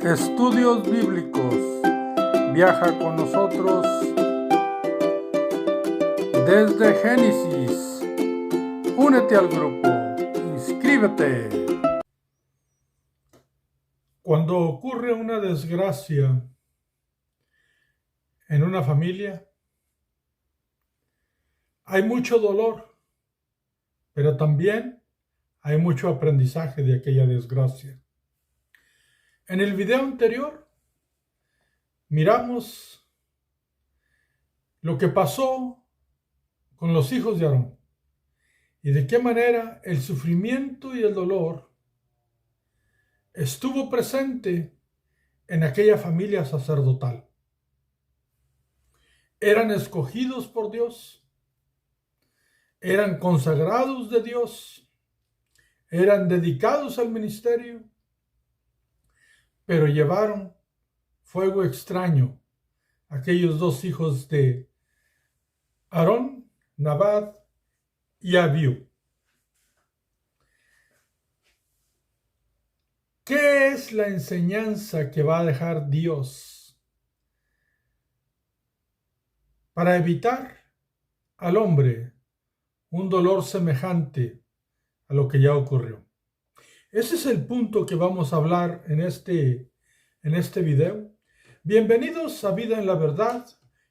Estudios Bíblicos. Viaja con nosotros desde Génesis. Únete al grupo. Inscríbete. Cuando ocurre una desgracia en una familia, hay mucho dolor, pero también hay mucho aprendizaje de aquella desgracia. En el video anterior miramos lo que pasó con los hijos de Aarón y de qué manera el sufrimiento y el dolor estuvo presente en aquella familia sacerdotal. Eran escogidos por Dios, eran consagrados de Dios, eran dedicados al ministerio, pero llevaron fuego extraño a aquellos dos hijos de Aarón, Nadab y Abiú. ¿Qué es la enseñanza que va a dejar Dios para evitar al hombre un dolor semejante a lo que ya ocurrió? Ese es el punto que vamos a hablar en este video. Bienvenidos a Vida en la Verdad.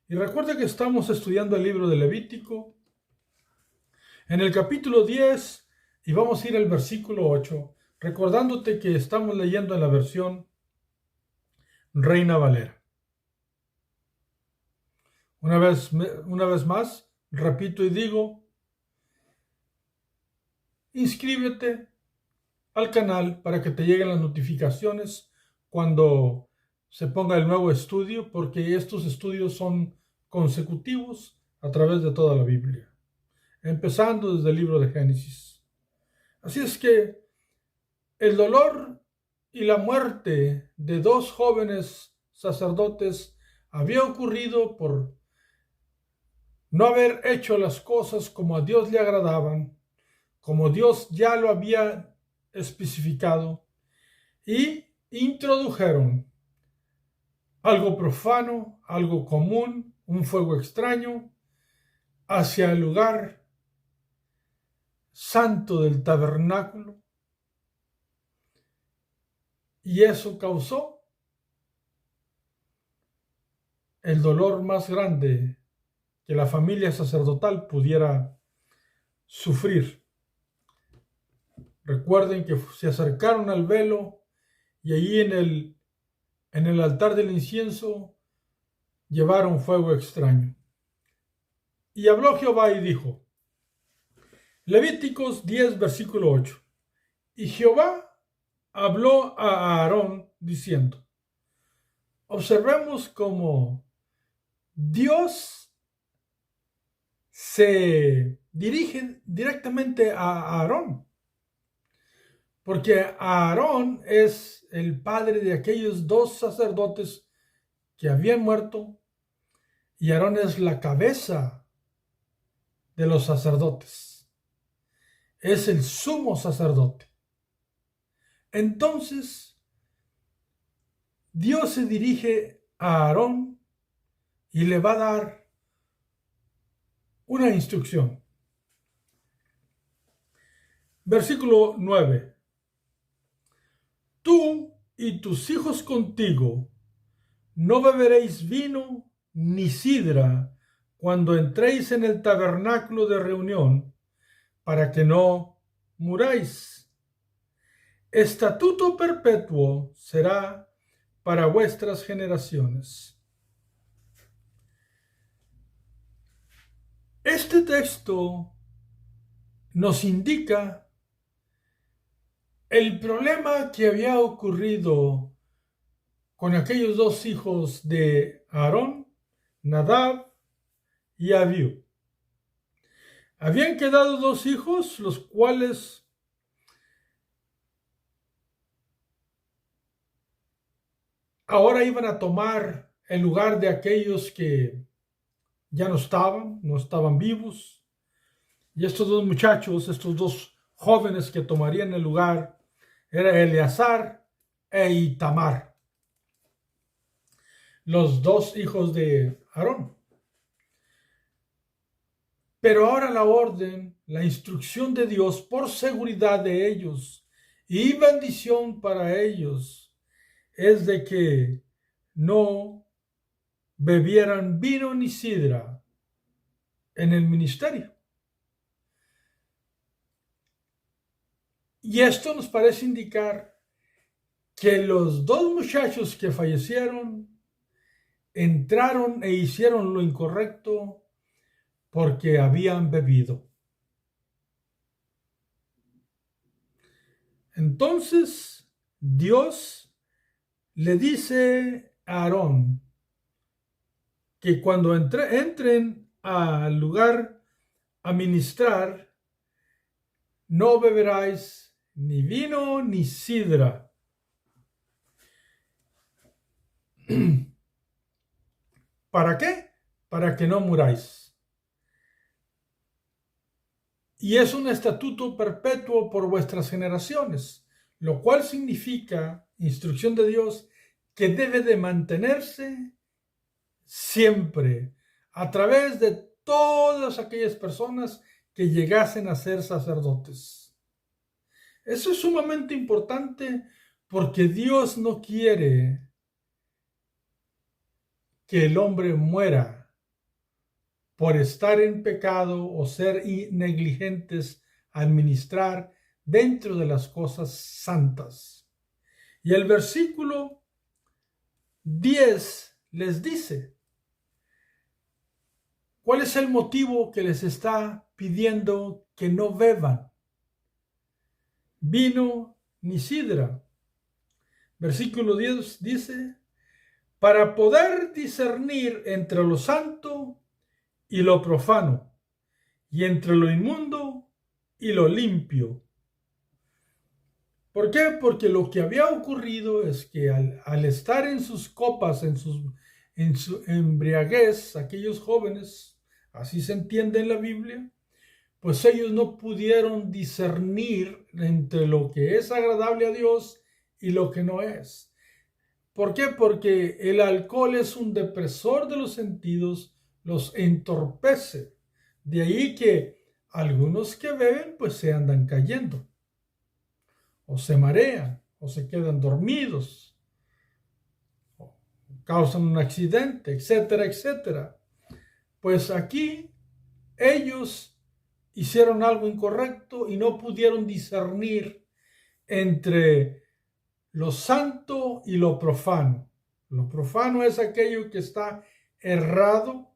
Y recuerda que estamos estudiando el libro de Levítico en el capítulo 10 y vamos a ir al versículo 8, recordándote que estamos leyendo en la versión Reina Valera. Una vez más, repito y digo, inscríbete al canal para que te lleguen las notificaciones cuando se ponga el nuevo estudio, porque estos estudios son consecutivos a través de toda la Biblia, empezando desde el libro de Génesis. Así es que el dolor y la muerte de dos jóvenes sacerdotes había ocurrido por no haber hecho las cosas como a Dios le agradaban, como Dios ya lo había especificado, y introdujeron algo profano, algo común, un fuego extraño hacia el lugar santo del tabernáculo, y eso causó el dolor más grande que la familia sacerdotal pudiera sufrir. Recuerden que se acercaron al velo y allí en el altar del incienso llevaron fuego extraño. Y habló Jehová y dijo, Levíticos 10, versículo 8. Y Jehová habló a Aarón diciendo, observemos cómo Dios se dirige directamente a Aarón, porque Aarón es el padre de aquellos dos sacerdotes que habían muerto, y Aarón es la cabeza de los sacerdotes, es el sumo sacerdote. Entonces, Dios se dirige a Aarón y le va a dar una instrucción. Versículo 9. Tú y tus hijos contigo no beberéis vino ni sidra cuando entréis en el tabernáculo de reunión, para que no muráis. Estatuto perpetuo será para vuestras generaciones. Este texto nos indica el problema que había ocurrido con aquellos dos hijos de Aarón, Nadab y Abiú. Habían quedado dos hijos, los cuales ahora iban a tomar el lugar de aquellos que ya no estaban vivos. Y estos dos muchachos, estos dos jóvenes que tomarían el lugar, era Eleazar e Itamar. los dos hijos de Aarón. Pero ahora la orden, la instrucción de Dios por seguridad de ellos y bendición para ellos es de que no bebieran vino ni sidra en el ministerio. Y esto nos parece indicar que los dos muchachos que fallecieron entraron e hicieron lo incorrecto porque habían bebido. Entonces Dios le dice a Aarón que cuando entren al lugar a ministrar, no beberáis ni vino ni sidra. ¿Para qué? Para que no muráis. Y es un estatuto perpetuo por vuestras generaciones, lo cual significa, instrucción de Dios, que debe de mantenerse siempre a través de todas aquellas personas que llegasen a ser sacerdotes. Eso es sumamente importante porque Dios no quiere que el hombre muera por estar en pecado o ser negligentes al ministrar dentro de las cosas santas. Y el versículo 10 les dice, ¿cuál es el motivo que les está pidiendo que no beban vino ni sidra? Versículo 10 dice, para poder discernir entre lo santo y lo profano, y entre lo inmundo y lo limpio. ¿Por qué? Porque lo que había ocurrido es que al estar en sus copas, en su embriaguez, aquellos jóvenes, así se entiende en la Biblia, pues ellos no pudieron discernir entre lo que es agradable a Dios y lo que no es. ¿Por qué? Porque el alcohol es un depresor de los sentidos, los entorpece. De ahí que algunos que beben pues se andan cayendo, o se marean, o se quedan dormidos, o causan un accidente, etcétera, etcétera. Pues aquí ellos hicieron algo incorrecto y no pudieron discernir entre lo santo y lo profano. Lo profano es aquello que está errado,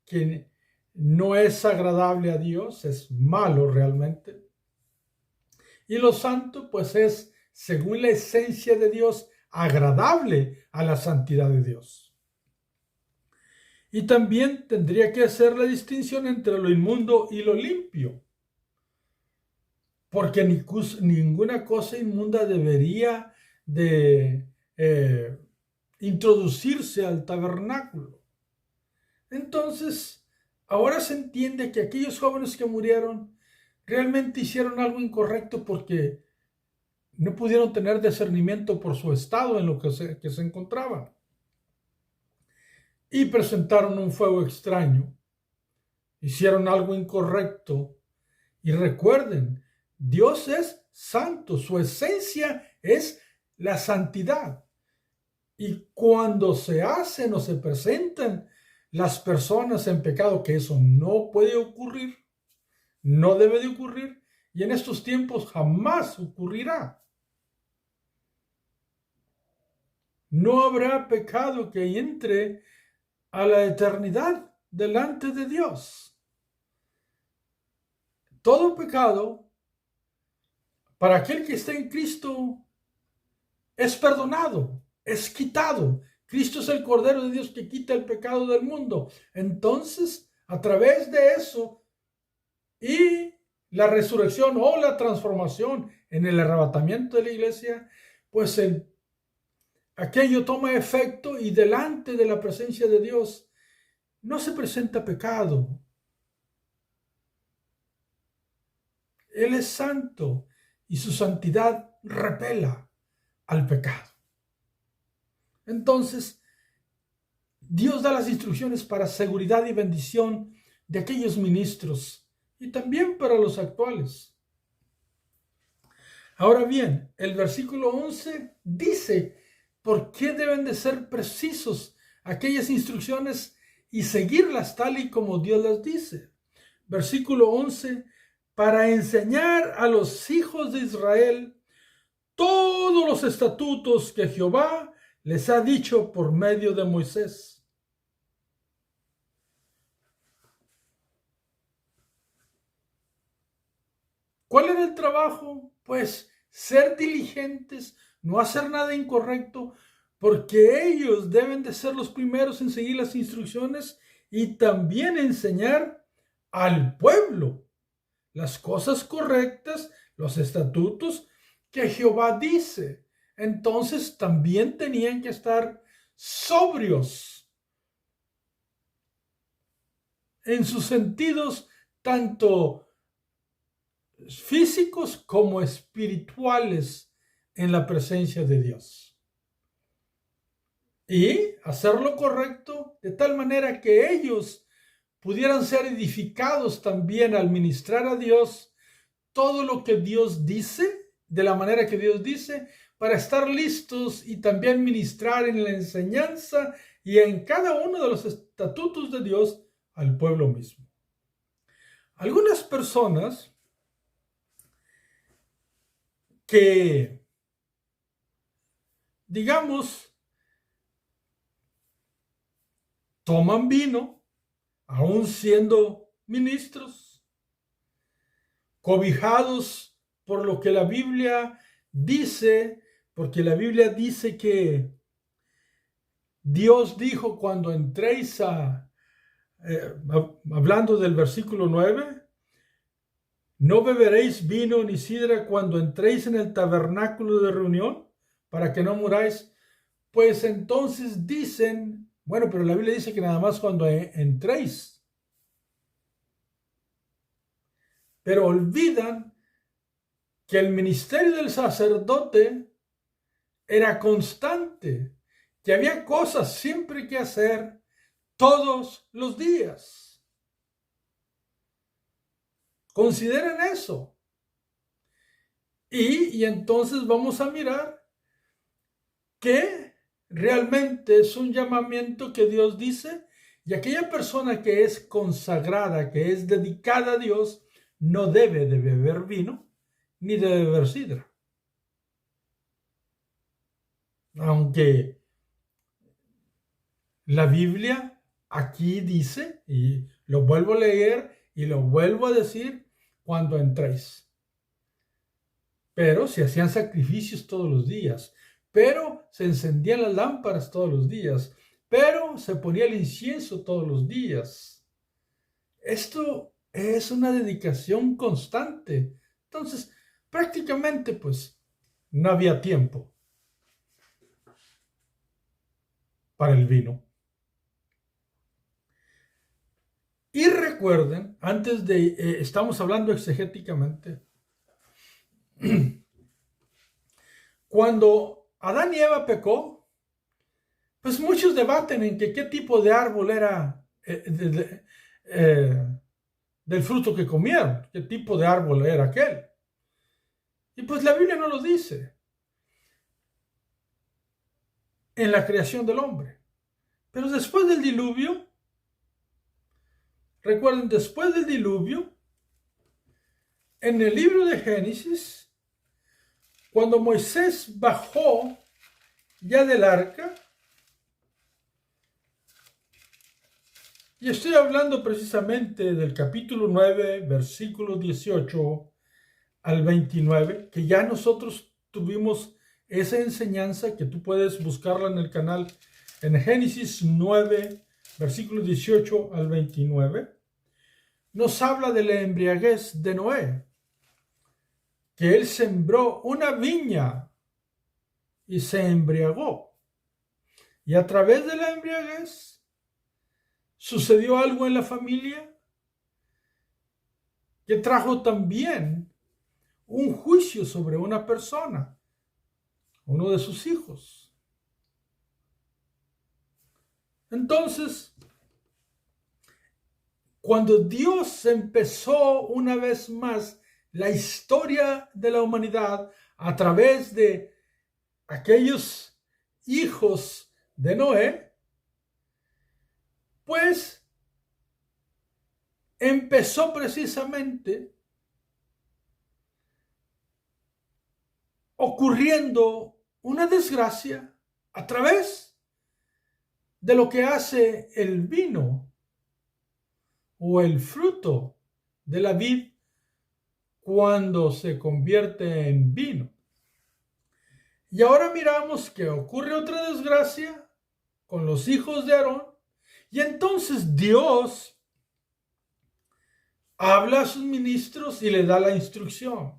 que no es agradable a Dios, es malo realmente. Y lo santo, pues es, según la esencia de Dios, agradable a la santidad de Dios. Y también tendría que hacer la distinción entre lo inmundo y lo limpio. Porque ninguna cosa inmunda debería de introducirse al tabernáculo. Entonces, ahora se entiende que aquellos jóvenes que murieron realmente hicieron algo incorrecto porque no pudieron tener discernimiento por su estado en lo que se encontraban. Y presentaron un fuego extraño. Hicieron algo incorrecto. Y recuerden, Dios es santo, su esencia es la santidad. Y cuando se hacen o se presentan las personas en pecado, que eso no puede ocurrir, no debe de ocurrir, y en estos tiempos jamás ocurrirá. No habrá pecado que entre a la eternidad delante de Dios. Todo pecado, para aquel que está en Cristo, es perdonado, es quitado. Cristo es el Cordero de Dios que quita el pecado del mundo. Entonces, a través de eso y la resurrección o la transformación en el arrebatamiento de la iglesia, pues aquello toma efecto y delante de la presencia de Dios no se presenta pecado. Él es santo y su santidad repela al pecado. Entonces, Dios da las instrucciones para seguridad y bendición de aquellos ministros y también para los actuales. Ahora bien, el versículo 11 dice por qué deben de ser precisos aquellas instrucciones y seguirlas tal y como Dios las dice. Versículo 11, para enseñar a los hijos de Israel todos los estatutos que Jehová les ha dicho por medio de Moisés. ¿Cuál era el trabajo? Pues ser diligentes, no hacer nada incorrecto, porque ellos deben de ser los primeros en seguir las instrucciones y también enseñar al pueblo las cosas correctas, los estatutos que Jehová dice. Entonces también tenían que estar sobrios en sus sentidos, tanto físicos como espirituales, en la presencia de Dios. Y hacer lo correcto de tal manera que ellos pudieran ser edificados también al ministrar a Dios todo lo que Dios dice, de la manera que Dios dice, para estar listos y también ministrar en la enseñanza y en cada uno de los estatutos de Dios al pueblo mismo. Algunas personas que, digamos, toman vino, aún siendo ministros, cobijados por lo que la Biblia dice, porque la Biblia dice que Dios dijo cuando entréis hablando del versículo 9, no beberéis vino ni sidra cuando entréis en el tabernáculo de reunión, para que no muráis. Pues entonces dicen, bueno, pero la Biblia dice que nada más cuando entréis. Pero olvidan que el ministerio del sacerdote era constante, que había cosas siempre que hacer todos los días. Consideren eso. Y entonces vamos a mirar que realmente es un llamamiento que Dios dice, y aquella persona que es consagrada, que es dedicada a Dios, no debe de beber vino ni de beber sidra. Aunque la Biblia aquí dice, y lo vuelvo a leer y lo vuelvo a decir, cuando entréis. Pero se hacían sacrificios todos los días, pero se encendían las lámparas todos los días, pero se ponía el incienso todos los días. Esto es una dedicación constante. Entonces, prácticamente, pues, no había tiempo para el vino. Y recuerden, antes de, estamos hablando exegéticamente, cuando Adán y Eva pecó, pues muchos debaten en que qué tipo de árbol era del fruto que comieron, qué tipo de árbol era aquel. Y pues la Biblia no lo dice en la creación del hombre. Pero después del diluvio, recuerden, después del diluvio, en el libro de Génesis, cuando Moisés bajó ya del arca, y estoy hablando precisamente del capítulo 9, versículo 18 al 29, que ya nosotros tuvimos esa enseñanza, que tú puedes buscarla en el canal, en Génesis 9, versículo 18 al 29, nos habla de la embriaguez de Noé, que él sembró una viña y se embriagó. Y a través de la embriaguez sucedió algo en la familia que trajo también un juicio sobre una persona, uno de sus hijos. Entonces, cuando Dios empezó una vez más la historia de la humanidad a través de aquellos hijos de Noé, pues empezó precisamente ocurriendo una desgracia a través de lo que hace el vino o el fruto de la vid cuando se convierte en vino. Y ahora miramos que ocurre otra desgracia con los hijos de Aarón, y entonces Dios habla a sus ministros y le da la instrucción.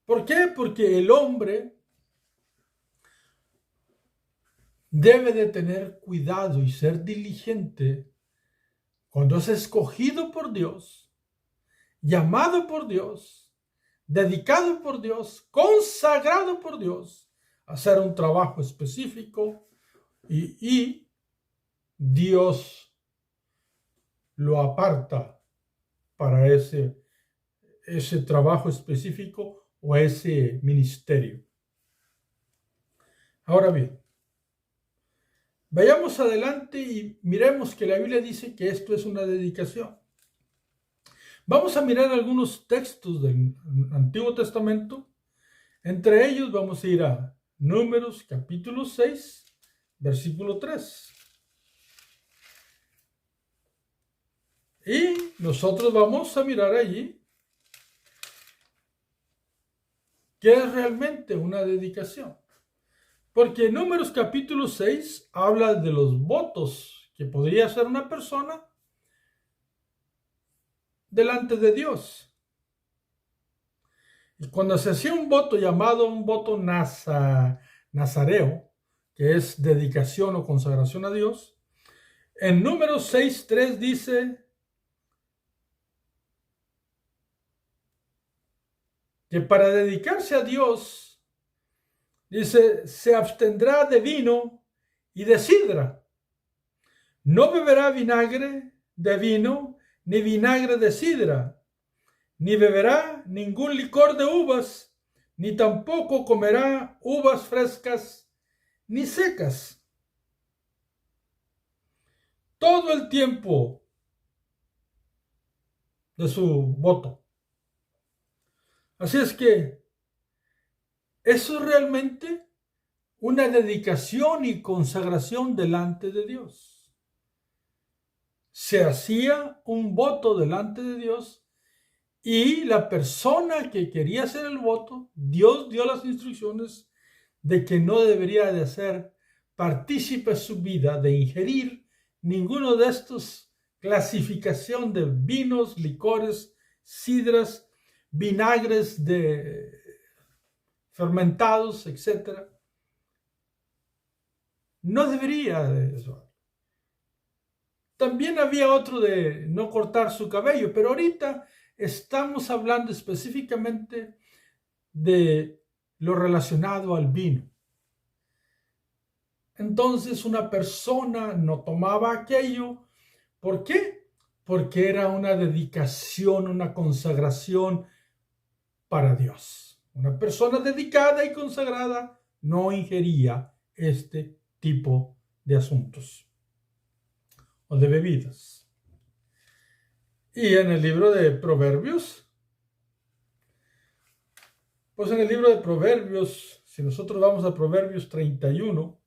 ¿Por qué? Porque el hombre debe de tener cuidado y ser diligente cuando es escogido por Dios, llamado por Dios, dedicado por Dios, consagrado por Dios, a hacer un trabajo específico y Dios lo aparta para ese trabajo específico o ese ministerio. Ahora bien, vayamos adelante y miremos que la Biblia dice que esto es una dedicación. Vamos a mirar algunos textos del Antiguo Testamento. Entre ellos vamos a ir a Números capítulo 6, versículo 3. Y nosotros vamos a mirar allí qué es realmente una dedicación. Porque Números capítulo 6 habla de los votos que podría hacer una persona delante de Dios. Y cuando se hacía un voto llamado un voto nazareo, que es dedicación o consagración a Dios, en Números 6:3 dice que para dedicarse a Dios, dice, se abstendrá de vino y de sidra. No beberá vinagre de vino, ni vinagre de sidra, ni beberá ningún licor de uvas, ni tampoco comerá uvas frescas ni secas. Todo el tiempo de su voto. Así es que eso es realmente una dedicación y consagración delante de Dios. Se hacía un voto delante de Dios y la persona que quería hacer el voto, Dios dio las instrucciones de que no debería de hacer partícipe su vida de ingerir ninguno de estos clasificación de vinos, licores, sidras, vinagres de fermentados, etc. No debería de eso. También había otro de no cortar su cabello, pero ahorita estamos hablando específicamente de lo relacionado al vino. Entonces una persona no tomaba aquello. ¿Por qué? Porque era una dedicación, una consagración para Dios. Una persona dedicada y consagrada no ingería este tipo de asuntos o de bebidas. Y en el libro de Proverbios, pues en el libro de Proverbios, si nosotros vamos a Proverbios 31,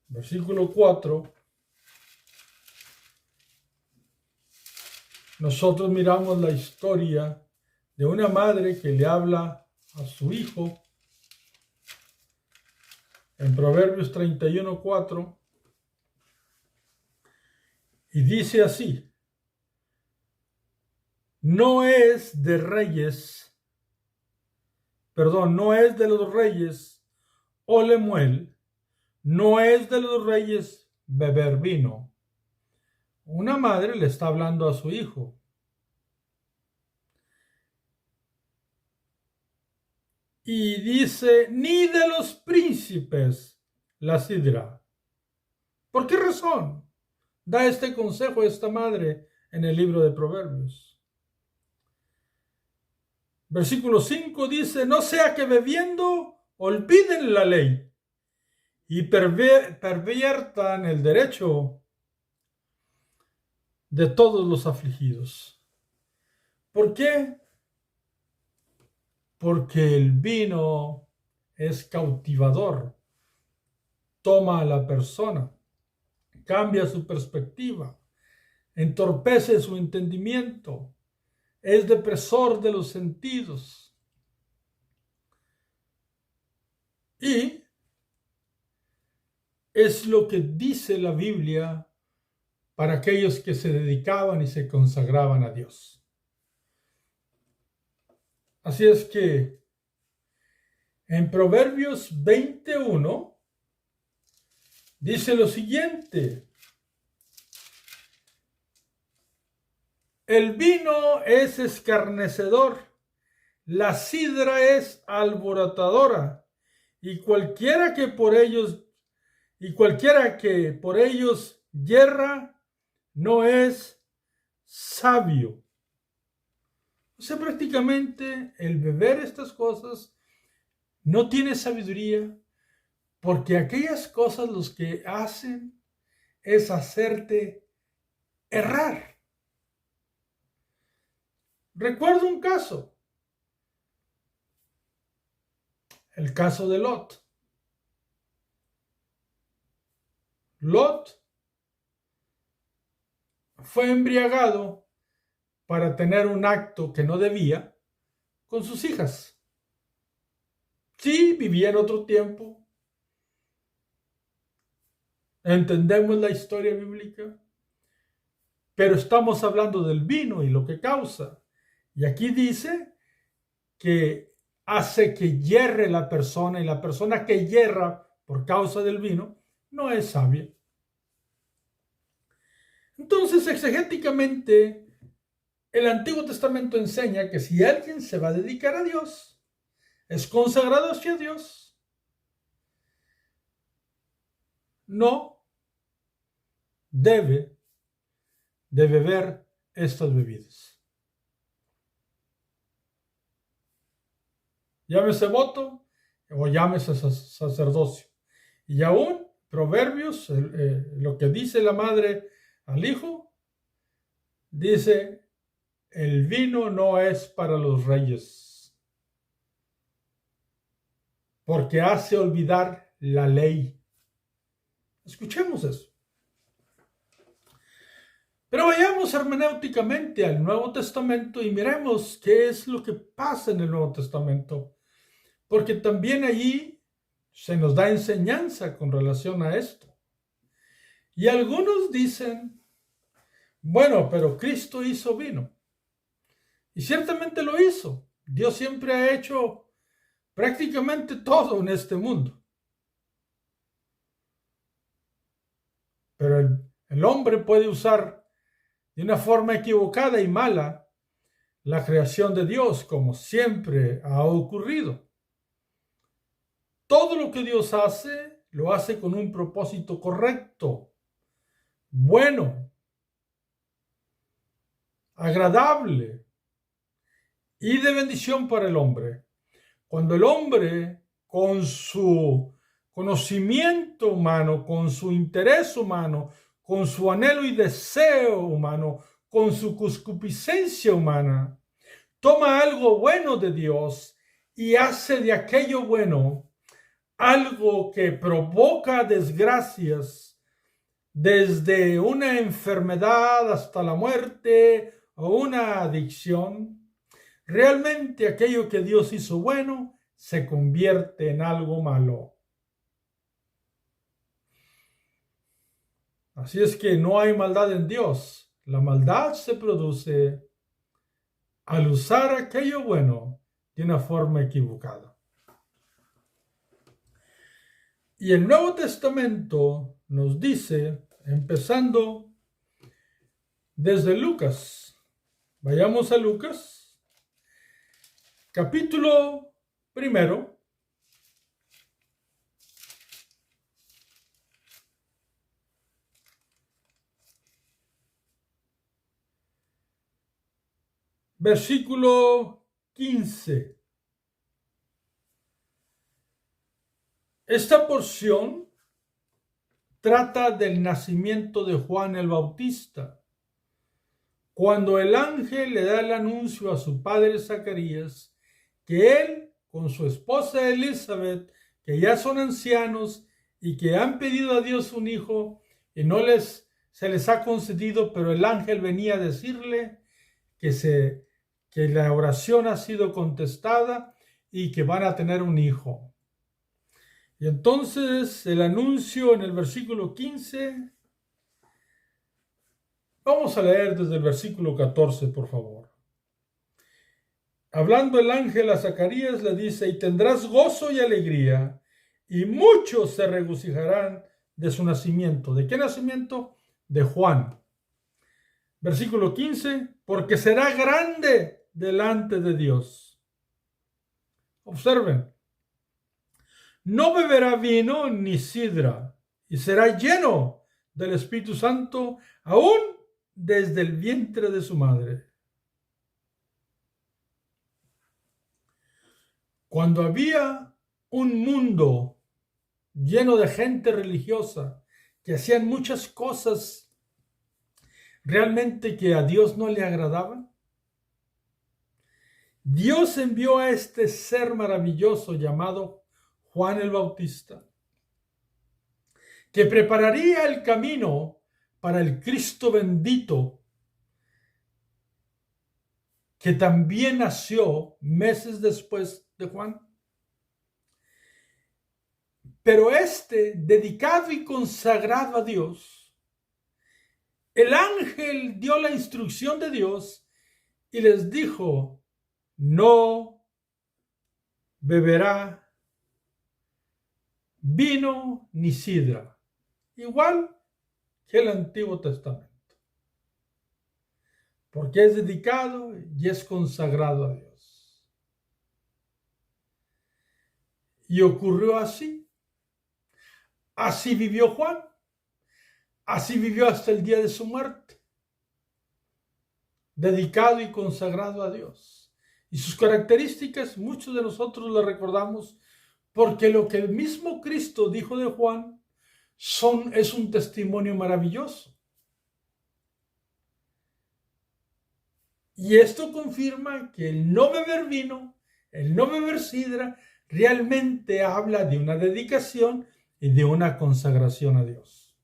versículo 4, nosotros miramos la historia de una madre que le habla a su hijo en Proverbios 31, 4, y dice así: no es de los reyes o Lemuel, no es de los reyes beber vino. Una madre le está hablando a su hijo. Y dice, ni de los príncipes la sidra. ¿Por qué razón da este consejo esta madre en el libro de Proverbios? Versículo 5 dice, no sea que bebiendo olviden la ley y perviertan el derecho de todos los afligidos. ¿Por qué? Porque el vino es cautivador, toma a la persona, cambia su perspectiva, entorpece su entendimiento, es depresor de los sentidos. Y es lo que dice la Biblia para aquellos que se dedicaban y se consagraban a Dios. Así es que en Proverbios 21 dice lo siguiente: el vino es escarnecedor, la sidra es alborotadora, y cualquiera que por ellos yerra no es sabio. O sea, prácticamente el beber estas cosas no tiene sabiduría, porque aquellas cosas los que hacen es hacerte errar. Recuerdo un caso, el caso de Lot. Lot fue embriagado para tener un acto que no debía con sus hijas. Sí, vivía en otro tiempo. Entendemos la historia bíblica, pero estamos hablando del vino y lo que causa. Y aquí dice que hace que yerre la persona, y la persona que yerra por causa del vino no es sabia. Entonces, exegéticamente, el Antiguo Testamento enseña que si alguien se va a dedicar a Dios, es consagrado hacia Dios, no debe de beber estas bebidas. Llámese voto o llámese sacerdocio. Y aún Proverbios, lo que dice la madre al hijo, dice, el vino no es para los reyes, porque hace olvidar la ley. Escuchemos eso. Pero vayamos hermenéuticamente al Nuevo Testamento y miremos qué es lo que pasa en el Nuevo Testamento, porque también allí se nos da enseñanza con relación a esto. Y algunos dicen, bueno, pero Cristo hizo vino. Y ciertamente lo hizo. Dios siempre ha hecho prácticamente todo en este mundo. Pero el hombre puede usar de una forma equivocada y mala la creación de Dios, como siempre ha ocurrido. Todo lo que Dios hace, lo hace con un propósito correcto, bueno, agradable y de bendición para el hombre. Cuando el hombre, con su conocimiento humano, con su interés humano, con su anhelo y deseo humano, con su concupiscencia humana, toma algo bueno de Dios y hace de aquello bueno algo que provoca desgracias, desde una enfermedad hasta la muerte o una adicción, realmente aquello que Dios hizo bueno se convierte en algo malo. Así es que no hay maldad en Dios. La maldad se produce al usar aquello bueno de una forma equivocada. Y el Nuevo Testamento nos dice, empezando desde Lucas, vayamos a Lucas, capítulo Primero, versículo 15. Esta porción trata del nacimiento de Juan el Bautista. Cuando el ángel le da el anuncio a su padre Zacarías que él, con su esposa Elizabeth, que ya son ancianos y que han pedido a Dios un hijo y se les ha concedido, pero el ángel venía a decirle que la oración ha sido contestada y que van a tener un hijo. Y entonces el anuncio en el versículo 15, vamos a leer desde el versículo 14, por favor. Hablando el ángel a Zacarías le dice: y tendrás gozo y alegría, y muchos se regocijarán de su nacimiento. ¿De qué nacimiento? De Juan. Versículo 15, porque será grande delante de Dios. Observen. No beberá vino ni sidra, y será lleno del Espíritu Santo aún desde el vientre de su madre. Cuando había un mundo lleno de gente religiosa que hacían muchas cosas realmente que a Dios no le agradaban, Dios envió a este ser maravilloso llamado Juan el Bautista, que prepararía el camino para el Cristo bendito, que también nació meses después de Juan. Pero dedicado y consagrado a Dios, el ángel dio la instrucción de Dios y les dijo: no beberá vino ni sidra, igual que el Antiguo Testamento, porque es dedicado y es consagrado a Dios. Y ocurrió así. Así vivió Juan. Así vivió hasta el día de su muerte, dedicado y consagrado a Dios. Y sus características, muchos de nosotros las recordamos, porque lo que el mismo Cristo dijo de Juan es un testimonio maravilloso. Y esto confirma que el no beber vino, el no beber sidra, realmente habla de una dedicación y de una consagración a Dios.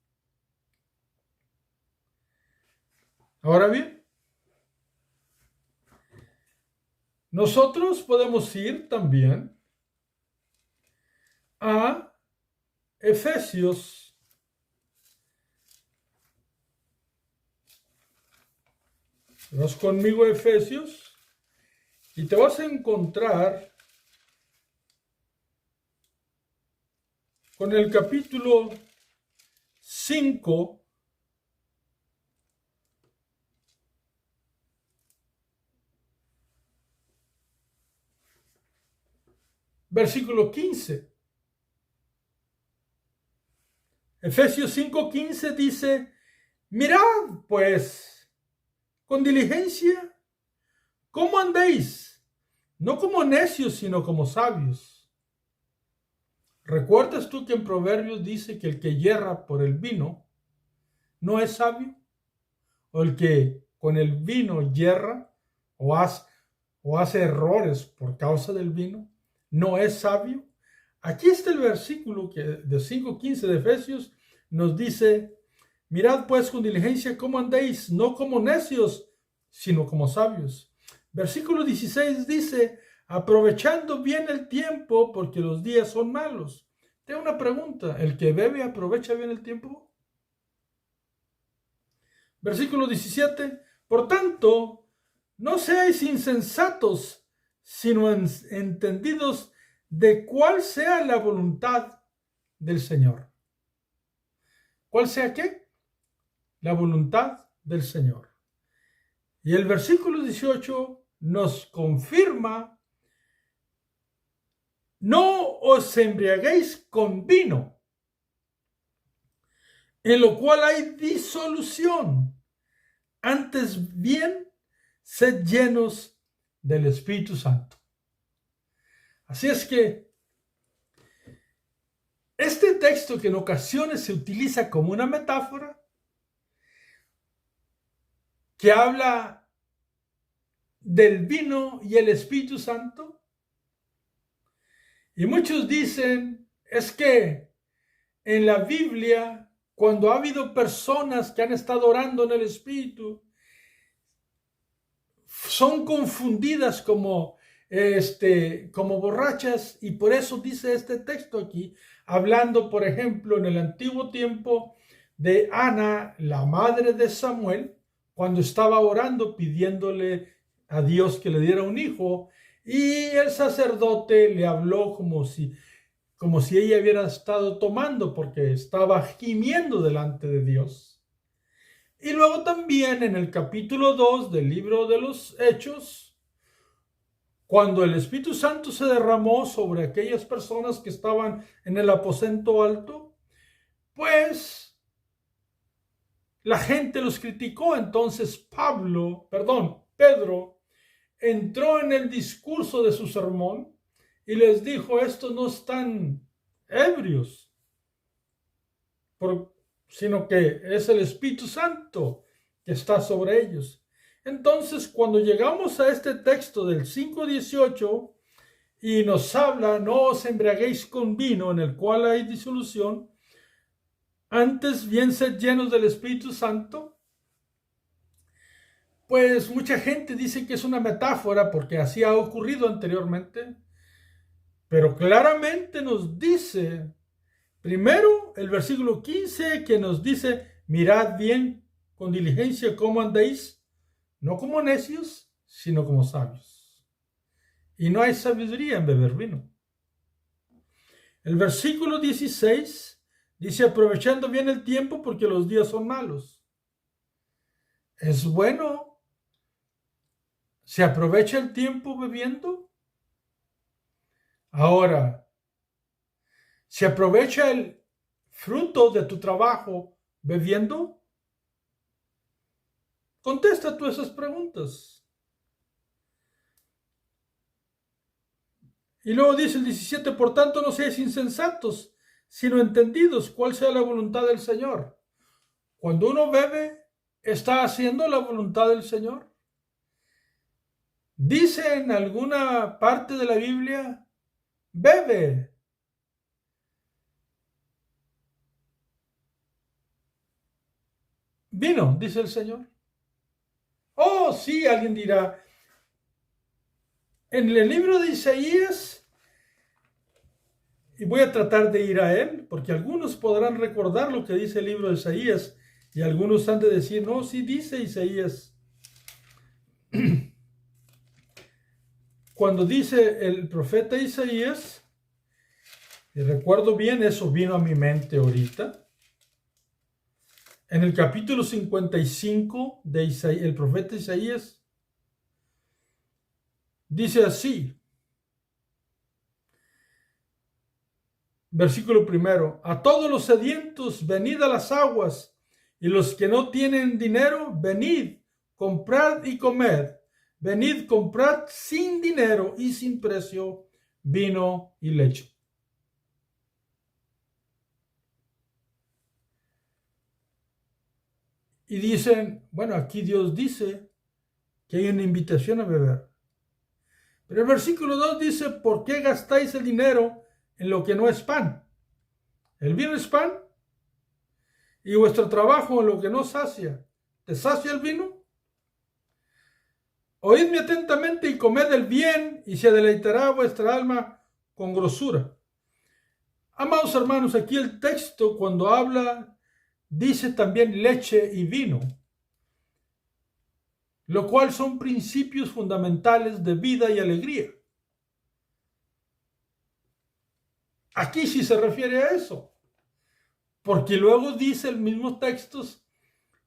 Ahora bien, nosotros podemos ir también a Efesios. Vas conmigo a Efesios y te vas a encontrar con el capítulo 5, versículo 15. Efesios 5:15 dice: mirad pues con diligencia cómo andéis, no como necios, sino como sabios. ¿Recuerdas tú que en Proverbios dice que el que yerra por el vino no es sabio? ¿O el que con el vino yerra o hace errores por causa del vino no es sabio? Aquí está el versículo de 5:15 de Efesios, nos dice: mirad pues con diligencia cómo andéis, no como necios, sino como sabios. Versículo 16 dice: aprovechando bien el tiempo, porque los días son malos. Tengo una pregunta: ¿el que bebe aprovecha bien el tiempo? Versículo 17: por tanto, no seáis insensatos, sino entendidos de cuál sea la voluntad del Señor. ¿Cuál sea qué? La voluntad del Señor. Y el versículo 18 nos confirma no os embriaguéis con vino, en lo cual hay disolución. Antes bien, sed llenos del Espíritu Santo. Así es que este texto, que en ocasiones se utiliza como una metáfora, que habla del vino y el Espíritu Santo, y muchos dicen, es que en la Biblia, cuando ha habido personas que han estado orando en el Espíritu, son confundidas como borrachas, y por eso dice este texto aquí, hablando, por ejemplo, en el antiguo tiempo de Ana, la madre de Samuel, cuando estaba orando, pidiéndole a Dios que le diera un hijo, y el sacerdote le habló como si ella hubiera estado tomando, porque estaba gimiendo delante de Dios. Y luego también en el capítulo 2 del libro de los Hechos, cuando el Espíritu Santo se derramó sobre aquellas personas que estaban en el aposento alto, pues la gente los criticó. Entonces Pedro entró en el discurso de su sermón y les dijo: estos no están ebrios, sino que es el Espíritu Santo que está sobre ellos. Entonces, cuando llegamos a este texto del 5:18 y nos habla: no os embriaguéis con vino, en el cual hay disolución, antes bien sed llenos del Espíritu Santo, pues mucha gente dice que es una metáfora porque así ha ocurrido anteriormente, pero claramente nos dice, primero, el versículo 15, que nos dice: mirad bien con diligencia cómo andéis, no como necios, sino como sabios. Y no hay sabiduría en beber vino. El versículo 16 dice: aprovechando bien el tiempo, porque los días son malos. ¿Es bueno? ¿Se aprovecha el tiempo bebiendo? Ahora, ¿se aprovecha el fruto de tu trabajo bebiendo? Contesta tú esas preguntas. Y luego dice el 17: por tanto no seáis insensatos, sino entendidos cuál sea la voluntad del Señor. Cuando uno bebe, ¿está haciendo la voluntad del Señor? Dice en alguna parte de la Biblia: bebe. Vino, dice el Señor. Oh, sí, alguien dirá. En el libro de Isaías, y voy a tratar de ir a él, porque algunos podrán recordar lo que dice el libro de Isaías, y algunos han de decir: no, sí dice Isaías. Cuando dice el profeta Isaías, y recuerdo bien, eso vino a mi mente ahorita, en el capítulo 55 de Isaías, el profeta Isaías dice así, versículo 1: a todos los sedientos, venid a las aguas, y los que no tienen dinero, venid, comprad y comed. Venid, comprad sin dinero y sin precio vino y leche. Y dicen, bueno, aquí Dios dice que hay una invitación a beber. Pero el versículo 2 dice: ¿por qué gastáis el dinero en lo que no es pan? El vino es pan. Y vuestro trabajo en lo que no sacia. ¿Te sacia el vino? Oídme atentamente y comed el bien, y se deleitará vuestra alma con grosura. Amados hermanos, aquí el texto, cuando habla, dice también leche y vino, lo cual son principios fundamentales de vida y alegría. Aquí sí se refiere a eso, porque luego dice el mismo texto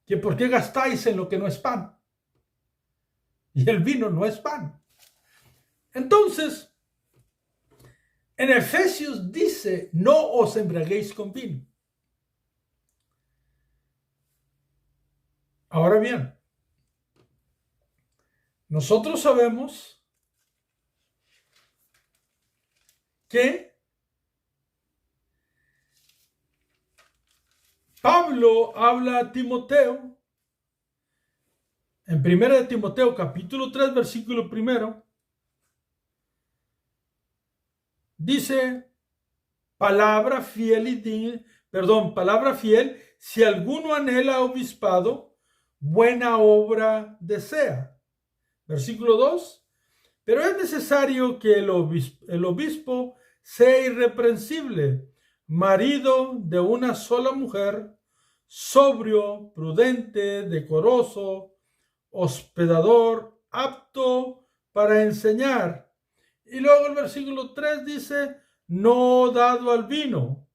que ¿por qué gastáis en lo que no es pan? Y el vino no es pan. Entonces, En Efesios dice, no os embriaguéis con vino. Ahora bien, nosotros sabemos que Pablo habla a Timoteo en 1 de Timoteo capítulo 3 versículo 1. Dice, palabra fiel si alguno anhela obispado, buena obra desea. Versículo 2. Pero es necesario que el obispo sea irreprensible, marido de una sola mujer, sobrio, prudente, decoroso, hospedador, apto para enseñar. Y luego el versículo 3 dice, no dado al vino,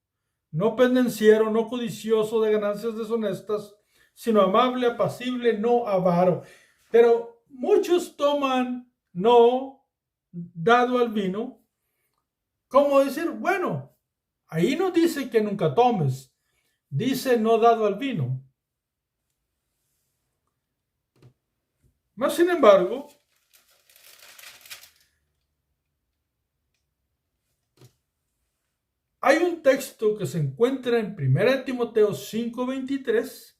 no pendenciero, no codicioso de ganancias deshonestas, sino amable, apacible, no avaro. Pero muchos toman no dado al vino como decir, bueno, ahí no dice que nunca tomes, dice no dado al vino. Mas sin embargo, hay un texto que se encuentra en 1 Timoteo 5:23,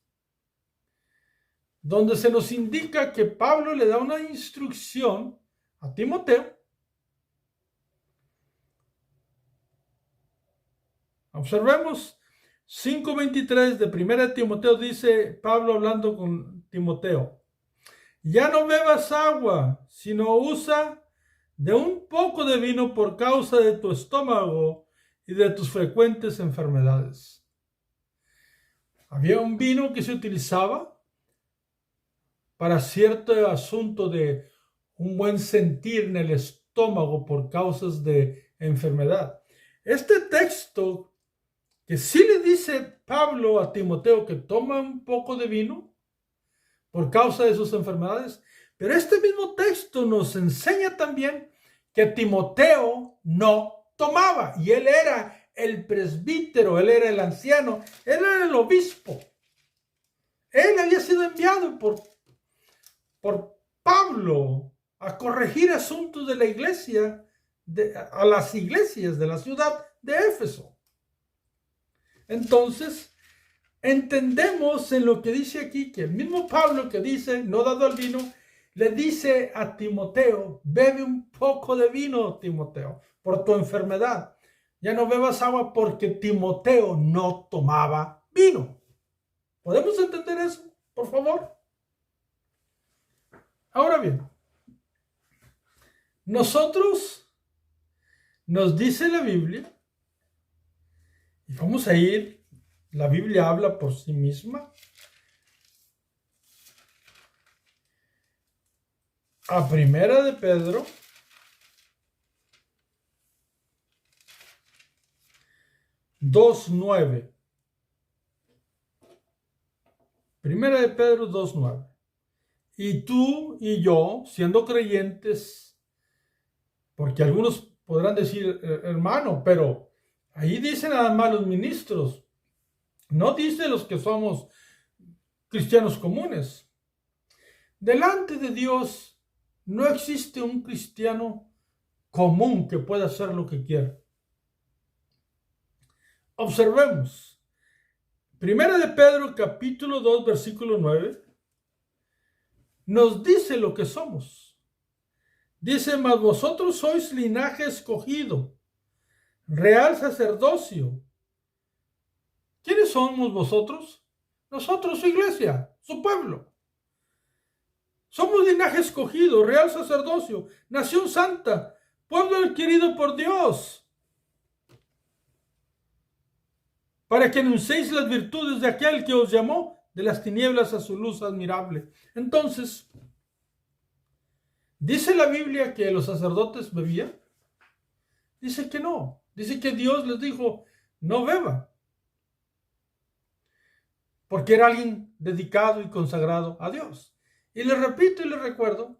donde se nos indica que Pablo le da una instrucción a Timoteo. Observemos 5:23 de 1 Timoteo, dice Pablo hablando con Timoteo. Ya no bebas agua, sino usa de un poco de vino por causa de tu estómago y de tus frecuentes enfermedades. Había un vino que se utilizaba para cierto asunto de un buen sentir en el estómago por causas de enfermedad. Este texto que sí le dice Pablo a Timoteo que toma un poco de vino por causa de sus enfermedades, pero este mismo texto nos enseña también que Timoteo no tomaba, y él era el presbítero, él era el anciano, él era el obispo. Él había sido enviado por Pablo a corregir asuntos de la iglesia, a las iglesias de la ciudad de Éfeso. Entonces, entendemos en lo que dice aquí que el mismo Pablo que dice, no dado al vino, le dice a Timoteo, bebe un poco de vino, Timoteo, por tu enfermedad. Ya no bebas agua porque Timoteo no tomaba vino. ¿Podemos entender eso, por favor? Ahora bien, nosotros nos dice la Biblia, y vamos a ir, la Biblia habla por sí misma, a 1 de Pedro 2:9. 1 de Pedro 2:9. Y tú y yo, siendo creyentes, porque algunos podrán decir, hermano, pero ahí dice nada más los ministros, no dice los que somos cristianos comunes. Delante de Dios no existe un cristiano común que pueda hacer lo que quiera. Observemos. 1 de Pedro capítulo 2 versículo 9 nos dice lo que somos. Dice, mas vosotros sois linaje escogido, real sacerdocio. ¿Quiénes somos vosotros? Nosotros, su iglesia, su pueblo. Somos linaje escogido, real sacerdocio, nación santa, pueblo adquirido por Dios, para que anunciéis las virtudes de aquel que os llamó de las tinieblas a su luz admirable. Entonces, ¿dice la Biblia que los sacerdotes bebían? Dice que no. Dice que Dios les dijo, no beba. Porque era alguien dedicado y consagrado a Dios. Y les repito y les recuerdo,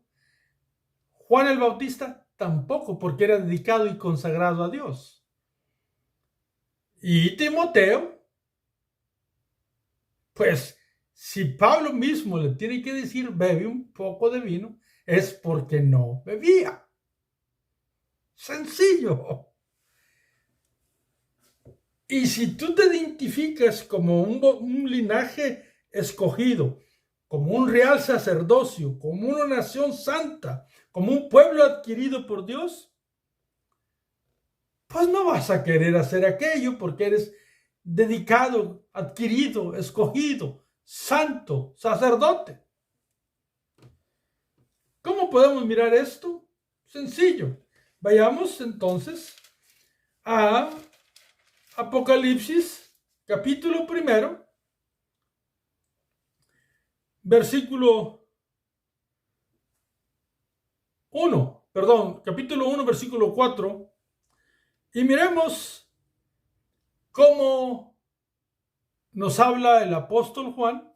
Juan el Bautista tampoco, porque era dedicado y consagrado a Dios. Y Timoteo, pues si Pablo mismo le tiene que decir bebe un poco de vino, es porque no bebía. Sencillo. Y si tú te identificas como un linaje escogido, como un real sacerdocio, como una nación santa, como un pueblo adquirido por Dios, pues no vas a querer hacer aquello porque eres dedicado, adquirido, escogido, santo, sacerdote. ¿Cómo podemos mirar esto? Sencillo. Vayamos entonces a Apocalipsis, capítulo 1, versículo 1, capítulo 1, versículo 4, y miremos cómo nos habla el apóstol Juan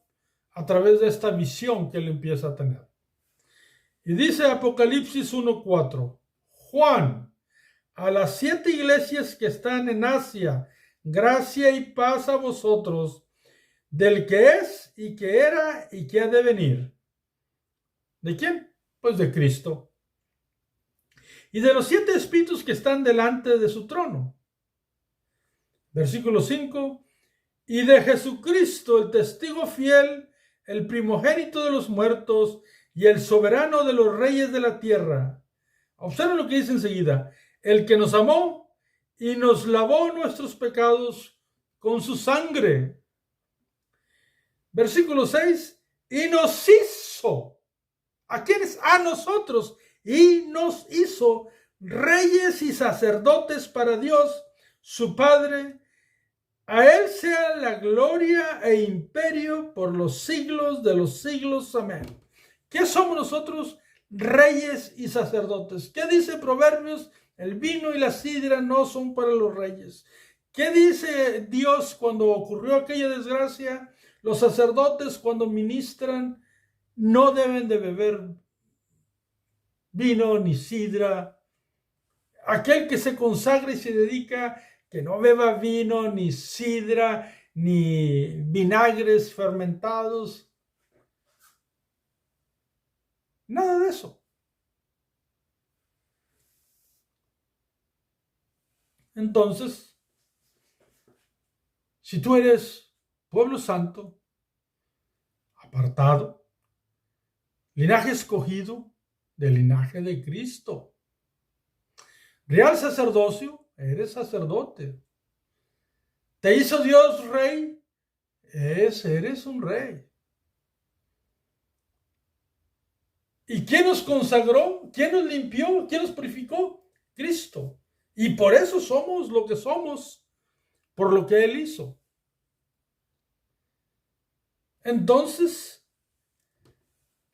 a través de esta visión que él empieza a tener. Y dice Apocalipsis 1:4, Juan, a las 7 iglesias que están en Asia, gracia y paz a vosotros, del que es y que era y que ha de venir. ¿De quién? Pues de Cristo. Y de los 7 espíritus que están delante de su trono. Versículo 5. Y de Jesucristo, el testigo fiel, el primogénito de los muertos y el soberano de los reyes de la tierra. Observa lo que dice enseguida. El que nos amó y nos lavó nuestros pecados con su sangre. Versículo 6. Y nos hizo. ¿A quiénes? A nosotros. Y nos hizo reyes y sacerdotes para Dios, su Padre. A él sea la gloria e imperio por los siglos de los siglos. Amén. ¿Qué somos nosotros? Reyes y sacerdotes. ¿Qué dice Proverbios? El vino y la sidra no son para los reyes. ¿Qué dice Dios cuando ocurrió aquella desgracia? Los sacerdotes cuando ministran no deben de beber vino ni sidra. Aquel que se consagra y se dedica, que no beba vino, ni sidra, ni vinagres fermentados. Nada de eso. Entonces, si tú eres pueblo santo, apartado, linaje escogido del linaje de Cristo, real sacerdocio, eres sacerdote. ¿Te hizo Dios rey? Eres un rey. ¿Y quién nos consagró? ¿Quién nos limpió? ¿Quién nos purificó? Cristo. Y por eso somos lo que somos, por lo que Él hizo. Entonces,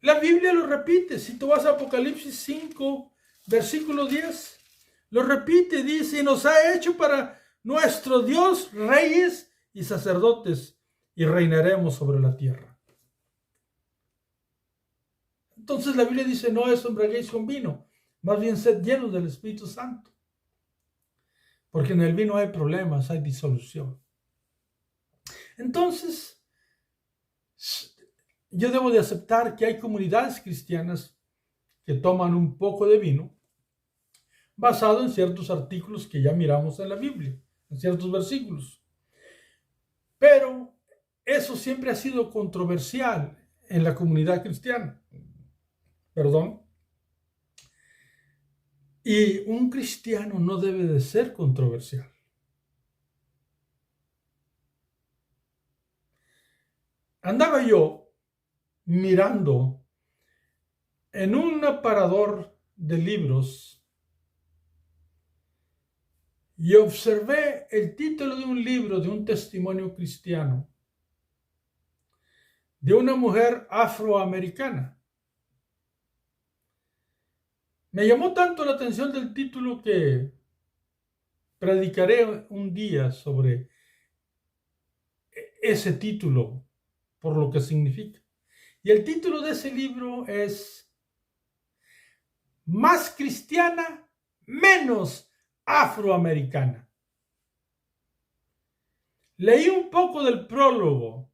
la Biblia lo repite. Si tú vas a Apocalipsis 5, versículo 10, lo repite, dice, y nos ha hecho para nuestro Dios reyes y sacerdotes, y reinaremos sobre la tierra. Entonces la Biblia dice, no os embriaguéis con vino, más bien sed llenos del Espíritu Santo. Porque en el vino hay problemas, hay disolución. Entonces, yo debo de aceptar que hay comunidades cristianas que toman un poco de vino basado en ciertos artículos que ya miramos en la Biblia, en ciertos versículos. Pero eso siempre ha sido controversial en la comunidad cristiana. Y un cristiano no debe de ser controversial. Andaba yo mirando en un aparador de libros y observé el título de un libro de un testimonio cristiano de una mujer afroamericana. Me llamó tanto la atención del título que predicaré un día sobre ese título, por lo que significa. Y el título de ese libro es más cristiana, menos afroamericana. Leí un poco del prólogo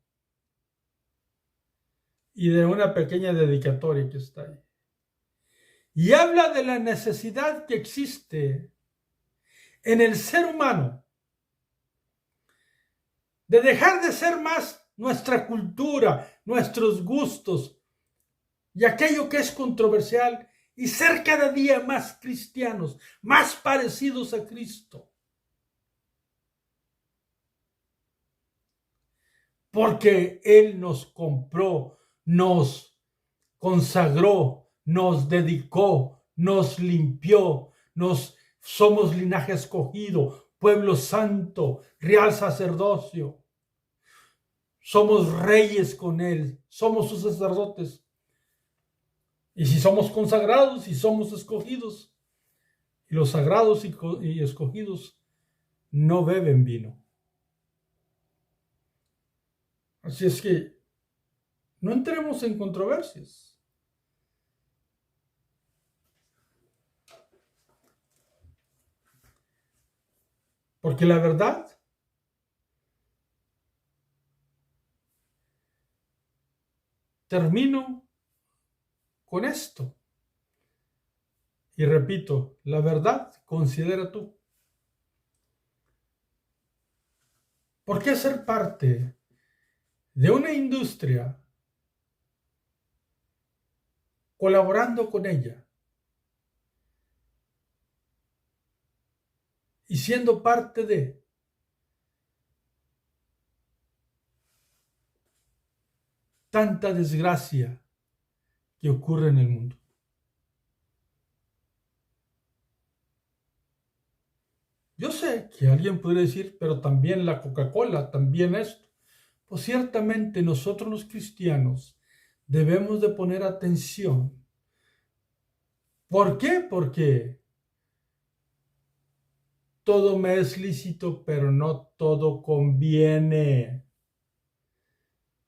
y de una pequeña dedicatoria que está ahí. Y habla de la necesidad que existe en el ser humano de dejar de ser más nuestra cultura, nuestros gustos y aquello que es controversial y ser cada día más cristianos, más parecidos a Cristo. Porque Él nos compró, nos consagró, nos dedicó, nos limpió, somos linaje escogido, pueblo santo, real sacerdocio. Somos reyes con Él, somos sus sacerdotes. Y si somos consagrados y somos escogidos, y los sagrados y escogidos no beben vino. Así es que no entremos en controversias. Porque la verdad termino con esto. Y repito, la verdad considera tú. ¿Por qué ser parte de una industria colaborando con ella y siendo parte de tanta desgracia que ocurre en el mundo? Yo sé que alguien podría decir, pero también la Coca-Cola, también esto. Pues ciertamente nosotros los cristianos debemos de poner atención. ¿Por qué? Porque todo me es lícito, pero no todo conviene.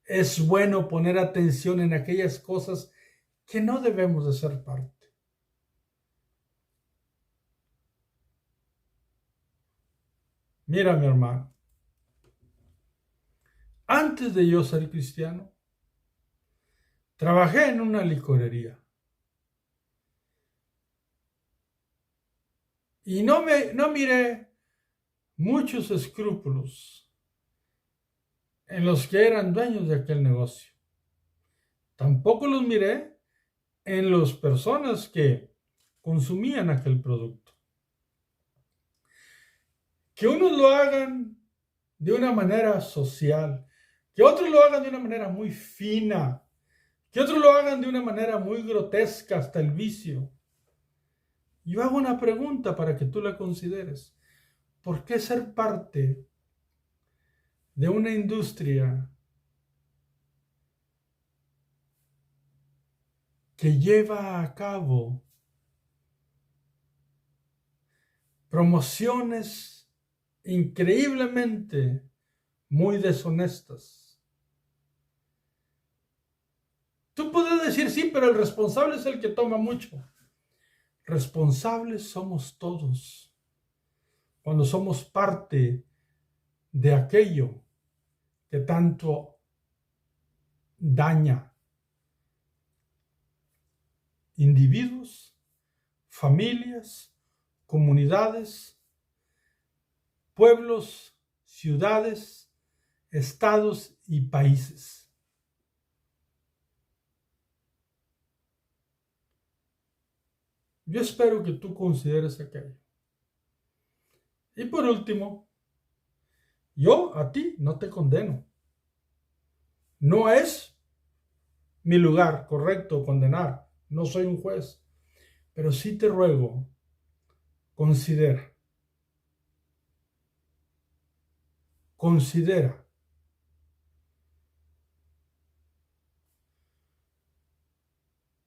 Es bueno poner atención en aquellas cosas que no debemos de ser parte. Mira, mi hermano, antes de yo ser cristiano, trabajé en una licorería. Y no miré muchos escrúpulos en los que eran dueños de aquel negocio. Tampoco los miré en las personas que consumían aquel producto. Que unos lo hagan de una manera social, que otros lo hagan de una manera muy fina, que otros lo hagan de una manera muy grotesca hasta el vicio. Yo hago una pregunta para que tú la consideres. ¿Por qué ser parte de una industria que lleva a cabo promociones increíblemente muy deshonestas? Tú puedes decir, sí, pero el responsable es el que toma mucho. Responsables somos todos cuando somos parte de aquello que tanto daña individuos, familias, comunidades, pueblos, ciudades, estados y países. Yo espero que tú consideres aquello. Y por último, yo a ti no te condeno. No es mi lugar correcto condenar. No soy un juez. Pero sí te ruego, considera.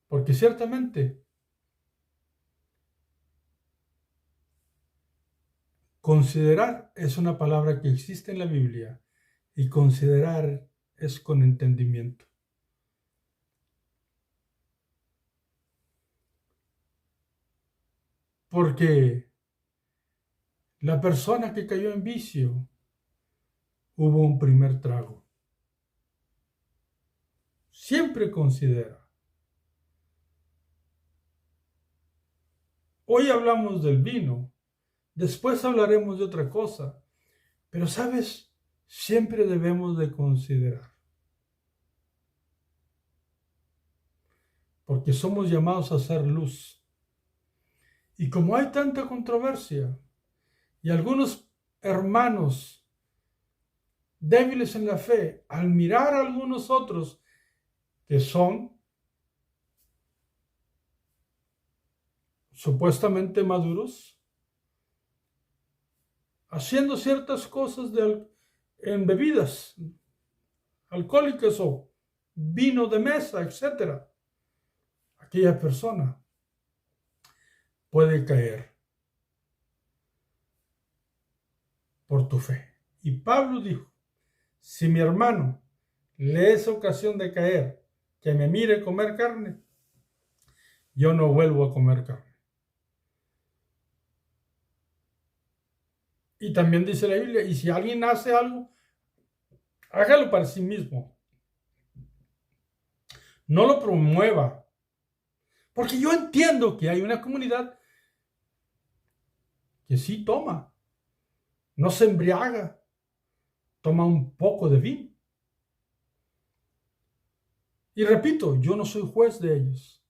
Porque ciertamente considerar es una palabra que existe en la Biblia y considerar es con entendimiento. Porque la persona que cayó en vicio, hubo un primer trago. Siempre considera. Hoy hablamos del vino, después hablaremos de otra cosa, pero ¿sabes? Siempre debemos de considerar. Porque somos llamados a hacer luz. Y como hay tanta controversia, y algunos hermanos débiles en la fe, al mirar a algunos otros que son supuestamente maduros, haciendo ciertas cosas en bebidas alcohólicas o vino de mesa, etc., aquella persona puede caer por tu fe. Y Pablo dijo, si mi hermano le es ocasión de caer, que me mire comer carne, yo no vuelvo a comer carne. Y también dice la Biblia, y si alguien hace algo, hágalo para sí mismo. No lo promueva. Porque yo entiendo que hay una comunidad que sí toma, no se embriaga, toma un poco de vino. Y repito, yo no soy juez de ellos,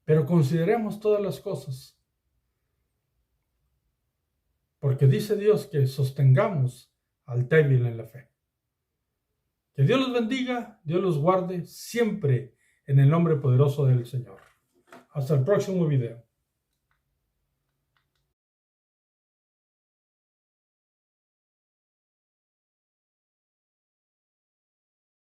pero consideremos todas las cosas. Porque dice Dios que sostengamos al débil en la fe. Que Dios los bendiga, Dios los guarde siempre en el nombre poderoso del Señor. Hasta el próximo video.